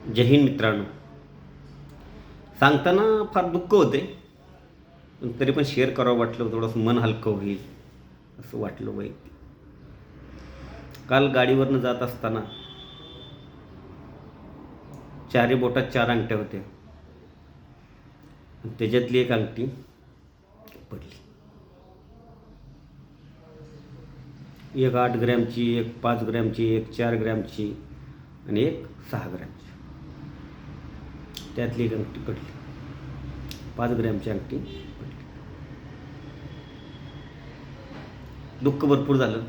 जय हिंद मित्रांनो. सांगताना फार दुःख होते, पण तरी पण शेअर करावं वाटलं, थोडंसं मन हलकं होईल असं वाटलं वैयक्तिक. काल गाडीवरनं जात असताना चारी बोटात 4 अंगठ्या होत्या. त्याच्यातली एक अंगठी पडली. एक 8 ग्रॅमची, एक 5 ग्रॅमची, एक 4 ग्रॅमची आणि एक 6 ग्रॅमची. त्यातली एक अंगठी पडली. 5 ग्रॅमची अंगठी पडली. दुःख भरपूर झालं.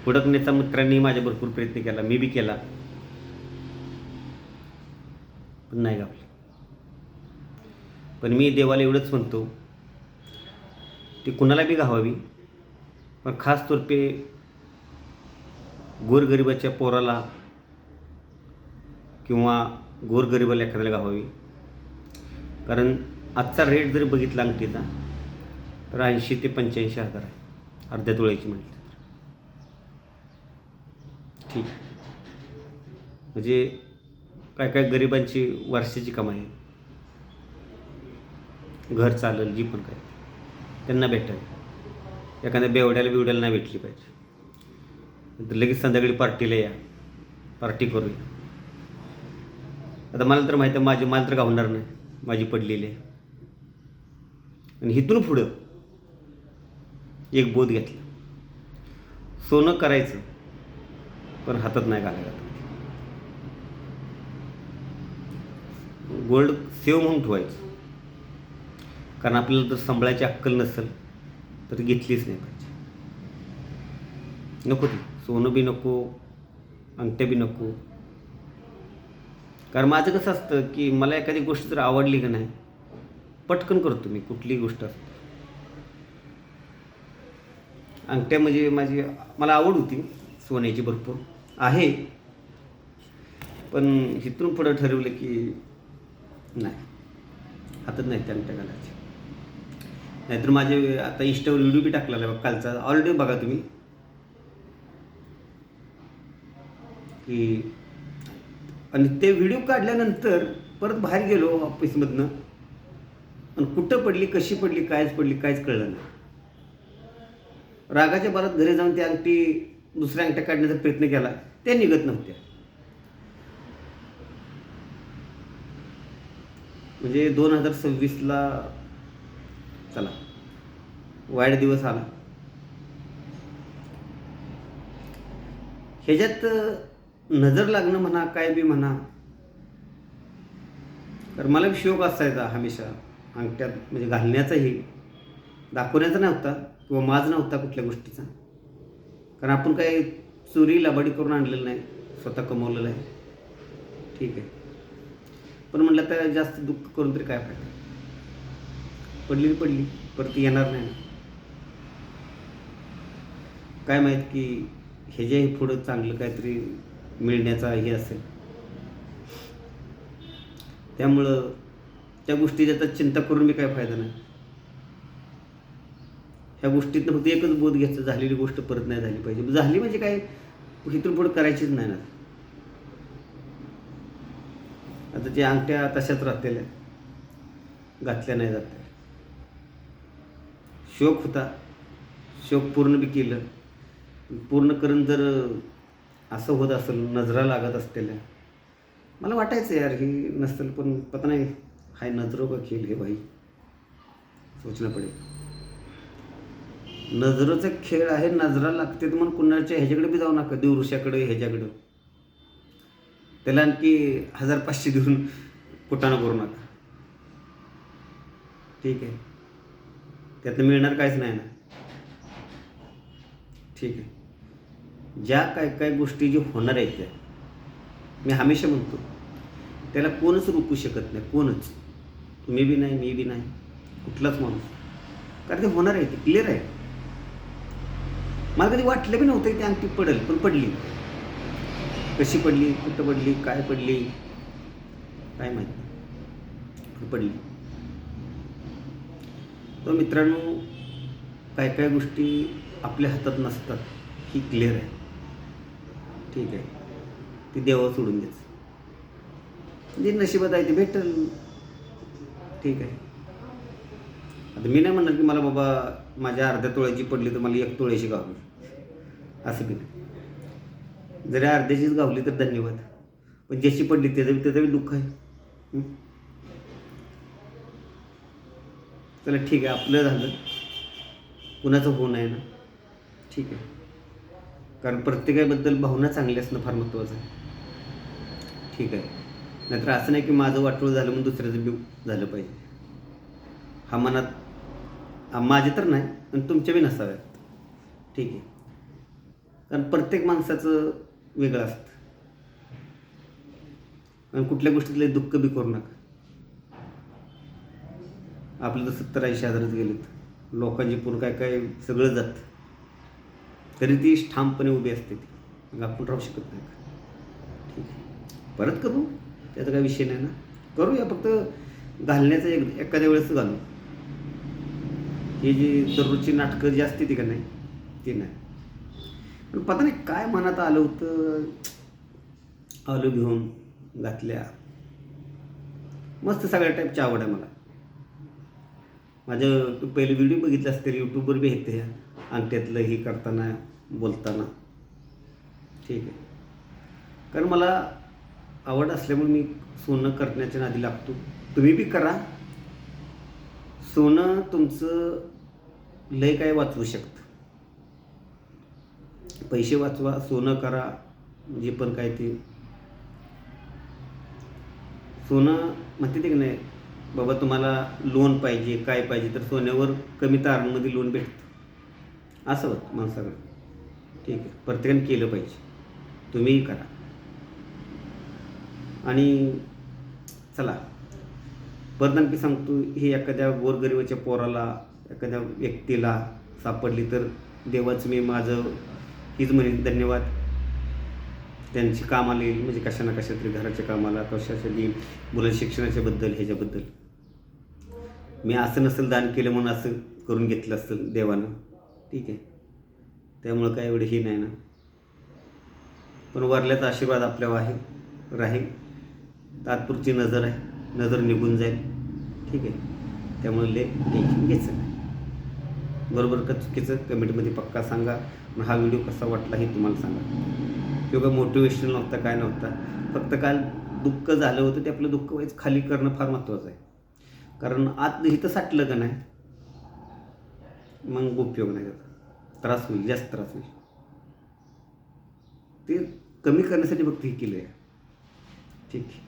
हुडकण्याचा मित्रांनी माझ्या भरपूर प्रयत्न केला, मी बी केला, पण नाही गावली. पण मी देवाला एवढंच म्हणतो, ती कुणाला बी गावावी, पण खास तौरपे गोरगरिबाच्या पोराला किंवा गोरगरिबाला एखाद्याला गावावी. कारण आजचा रेट जरी बघितला अंगठीचा तर 80 ते 85 हजार आहे, अर्ध्या तोळ्याची म्हटली तर. ठीक, म्हणजे काय काय गरिबांची वर्षाची कमाई आहे, घर चालेल जी पण काय त्यांना भेटेल. एखाद्या बेवड्याला नाही भेटली पाहिजे. तर लगेच संध्याकाळी पार्टीला या, पार्टी करूया. आता मला तर माहिती आहे मला तर गावणार नाही, माझी पडलेली आहे. आणि इथून पुढं एक बोध घेतला, सोनं करायचं पण हातात नाही घालायला. गोल्ड सेव्ह म्हणून ठेवायचं, कारण आपल्याला जर सांभाळायची अक्कल नसेल तर घेतलीच नाही पाहिजे. नको ती सोनं बी नको, अंगठ्या बी नको. कारण माझं कसं असतं की मला एखादी गोष्ट जर आवडली का नाही, पटकन करतो मी कुठलीही गोष्ट असते. अंगठ्या म्हणजे मला आवड होती सोन्याची, भरपूर आहे, पण इथून पुढं ठरवलं की नाही, हातात नाही त्या अंगठ्या घालायच्या. नाहीतर माझे आता इंस्टावर व्हिडिओ बी टाकलेला आहे कालचा, ऑलरेडी बघा तुम्ही, की आणि ते व्हिडिओ काढल्यानंतर परत बाहेर गेलो ऑफिसमधनं, आणि कुठं पडली, कशी पडली, कायच पडली, काहीच कळलं नाही. रागाच्या भरात घरी जाऊन त्या अंगठी दुसऱ्या अंगठ्या काढण्याचा प्रयत्न केला, त्या निघत नव्हत्या. म्हणजे 2026ला चला वाईट दिवस आला. ह्याच्यात नजर लागणं म्हणा, काय बी म्हणा, तर मला शौक असायचा हमेशा अंगठ्यात, म्हणजे घालण्याचाही, दाखवण्याचा नव्हता किंवा माज नव्हता कुठल्या गोष्टीचा. कारण आपण काही चोरी लबाडी करून आणलेलं नाही, स्वतः कमवलेलं आहे. ठीक आहे, पण म्हटलं तर जास्त दुःख करून तरी काय फायदा. पडली परत येणार नाही. काय माहीत की ह्याच्याही पुढं चांगलं काहीतरी मिळण्याचा हे असेल. त्यामुळं त्या गोष्टीची आता चिंता करून मी काय फायदा नाही. ह्या गोष्टीतनं फक्त एकच बोध घ्यायचं, झालेली गोष्ट परत नाही झाली पाहिजे. झाली म्हणजे काय, इथून पुढं करायचीच नाही ना. आता त्या अंगठ्या तशाच राहतेल्या, घातल्या नाही जात. शौक होता, शौक पूर्ण बी केलं. पूर्ण करून जर असं होत असेल, नजरा लागत असलेल्या, मला वाटायचं यार ही नसेल, पण पता नाही हाय नजरों का खेळ हे भाई, सोचणं पडेल. नजरेचा खेळ आहे, नजरा लागते तर मग कुणाच्या ह्याच्याकडे बी जाऊ नका, देवऋषाकडे ह्याच्याकडं, त्याला आणखी 1500 देऊन कुटाणा करू नका. ठीक आहे, त्यातनं मिळणार काहीच नाही ना. ठीक आहे, ज्या काय गोष्टी जे होणार आहेत त्या मी हमेशा म्हणतो, त्याला कोणच रोखू शकत नाही, कोणच. तुम्ही बी नाही, मी बी नाही, कुठलाच माणूस. कारण ते होणार आहे, ते क्लिअर आहे. मला कधी वाटलं बी नव्हतं की ती अंगठी पडेल, पण पडली. कशी पडली, कुठं पडली, काय पडली काय माहिती, पडली. तर मित्रांनो, काय गोष्टी आपल्या हातात नसतात, ही क्लिअर आहे. ठीक आहे, ती देवा सोडून द्यायचं. जे नशिबात आहे ते भेटेल. ठीक आहे. आता मी नाही म्हणणार की मला बाबा माझ्या अर्ध्या तोळ्याची पडली तर मला 1 तोळ्याची गावली, असं बी नाही. जरी अर्ध्याचीच गावली तर धन्यवाद, पण ज्याची पडली त्याचं दुःख आहे. चला ठीक आहे, आपलं झालं, कुणाचं होऊ नये ना. ठीक आहे, कारण प्रत्येकाबद्दल भावना चांगली असणं फार महत्त्वाचं आहे. ठीक आहे, नाहीतर असं नाही की माझं वाटोळं झालं म्हणून दुसऱ्याचं बी झालं पाहिजे. हा मनात माझे तर नाही पण तुमच्या बी नसाव्यात. ठीक आहे, कारण प्रत्येक माणसाचं वेगळं असतं. आणि कुठल्या गोष्टीतलं दुःख बी करू नका. आपलं तर 70-80 हजारच गेलेत, लोकांची पूर्ण काय काय सगळं जातं, तरी ती ठामपणे उभी असते. ती मग आपण राहू शकत नाही का? ठीक आहे, परत करू, त्याचा काही विषय नाही ना. करूया, फक्त घालण्याचं एखाद्या वेळेस घालू. ही जी दररोजची नाटकं जी असते ती का नाही, ती नाही. पण पता नाही काय मनात आलं होतं, आलो घेऊन घातल्या. मस्त सगळ्या टाईपची आवड आहे मला. माझं तू पहिले व्हिडिओ बघितले असतील, यूट्यूबवर बी येते अंगठ्यातलं हे करताना बोलताना. ठीक आहे, कारण मला आवड असल्यामुळे मी सोनं करण्याच्या नादी लागतो. तुम्ही बी करा. सोनं तुमचं लय काय वाचवू शकतं. पैसे वाचवा, सोनं करा, जे पण काय ते. सोनं म्हणते ते की नाही बाबा, तुम्हाला लोन पाहिजे काय पाहिजे तर सोन्यावर कमी तारणामध्ये लोन भेटतं, असं होतं माणसाकडं. ठीक आहे, प्रत्येकाने केलं पाहिजे, तुम्हीही करा. आणि चला, परत आणखी सांगतो, ही एखाद्या गोरगरिबाच्या पोराला, एखाद्या व्यक्तीला सापडली तर देवाचं मी माझं हीच म्हणेन धन्यवाद. त्यांची कामाला येईल, म्हणजे कशा ना कशा तरी घराच्या कामाला, कशासाठी मुलांच्या शिक्षणाच्याबद्दल, ह्याच्याबद्दल. मी असं नसेल दान केलं म्हणून असं करून घेतलं असेल देवानं. ठीक आहे, त्यामुळं काय एवढं हे नाही ना. पण वरल्याचा आशीर्वाद आपल्यावर आहे, राहील. तात्पुरची नजर आहे, नजर निघून जाईल. ठीक आहे, त्यामुळे टेन्शन घ्यायचं नाही. बरोबर का चुकीचं कमेंटमध्ये पक्का सांगा. मग हा व्हिडिओ कसा वाटला हे तुम्हाला सांगा. किंवा मोटिवेशनल नव्हता, काय नव्हता, फक्त काल दुःख झालं होतं, ते आपलं दुःख व्हायचं खाली करणं फार महत्त्वाचं आहे. कारण आत इथं साठलं का नाही मग उपयोग नाही त्याचा, त्रास होईल, जास्त त्रास होईल. ते कमी करण्यासाठी फक्त हे केलं आहे. ठीक आहे,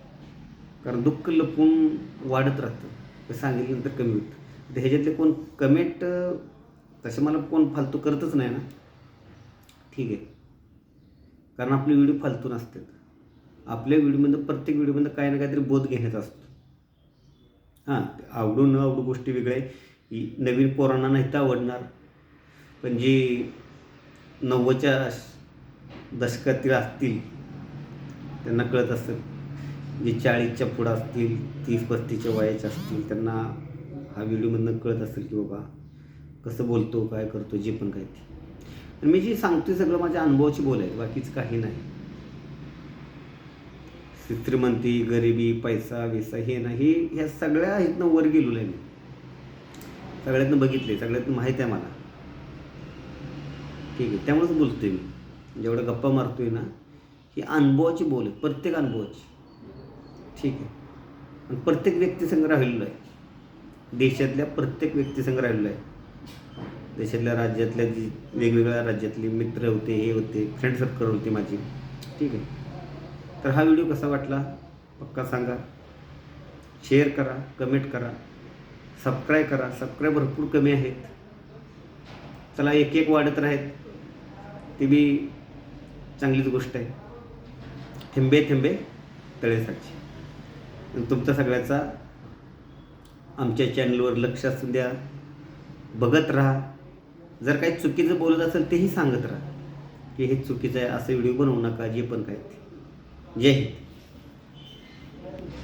कारण दुःख लपून वाढत राहतं, ते सांगितल्यानंतर कमी होतं. तर ह्याच्यातले कोण कमेंट तसे मला कोण फालतू करतच नाही ना. ठीक आहे, कारण आपले व्हिडिओ फालतू नसतात. आपल्या व्हिडिओमध्ये, प्रत्येक व्हिडिओमध्ये काही ना काहीतरी बोध घेण्याचा असतो. हां, आवडू न आवडू गोष्टी वेगळ्या आहे. नवीन पोरांना नाही तर आवडणार, पण जी 90च्या दशकातील असतील त्यांना कळत असेल. जे 40च्या पुढं असतील, 30-35च्या वयाच्या असतील, त्यांना हा व्हिडिओमधनं कळत असेल की बाबा कसं बोलतो, काय करतो, जे पण काय ते. आणि मी जे सांगतोय सगळं माझ्या अनुभवाची बोल आहे, बाकीचं काही नाही. श्रीमंती, गरिबी, पैसा विसा हे नाही, ह्या सगळ्या इथनं वर गेलेलो आहे मी. सगळ्यातनं बघितले, सगळ्यातनं माहीत आहे मला. ठीक आहे, त्यामुळेच बोलतोय मी. जेवढं गप्पा मारतोय ना, ही अनुभवाची बोल आहे, प्रत्येक अनुभवाची. ठीक आहे, आणि प्रत्येक व्यक्तीसंग राहिलेलो आहे. देशातल्या प्रत्येक व्यक्तीसंग राहिलेलो आहे. देशातल्या, राज्यातल्या, जी वेगवेगळ्या राज्यातले मित्र होते, हे होते, फ्रेंड सर्कल होते माझी. ठीक आहे, तर हा व्हिडिओ कसा वाटला पक्का सांगा. शेअर करा, कमेंट करा, सबस्क्राईब करा. सबस्क्राईब भरपूर कमी आहेत. चला, एक वाढत राहत, ती बी चांगलीच गोष्ट आहे. थेंबे थेंबे तळे साचे. तुमचा सगळ्याचा आमच्या चॅनलवर लक्ष असू द्या, बघत राहा. जर काही चुकीचं बोलत असेल तेही सांगत राहा की हे चुकीचं आहे, असं व्हिडिओ बनवू नका, जे पण काय ते. जय हिंद.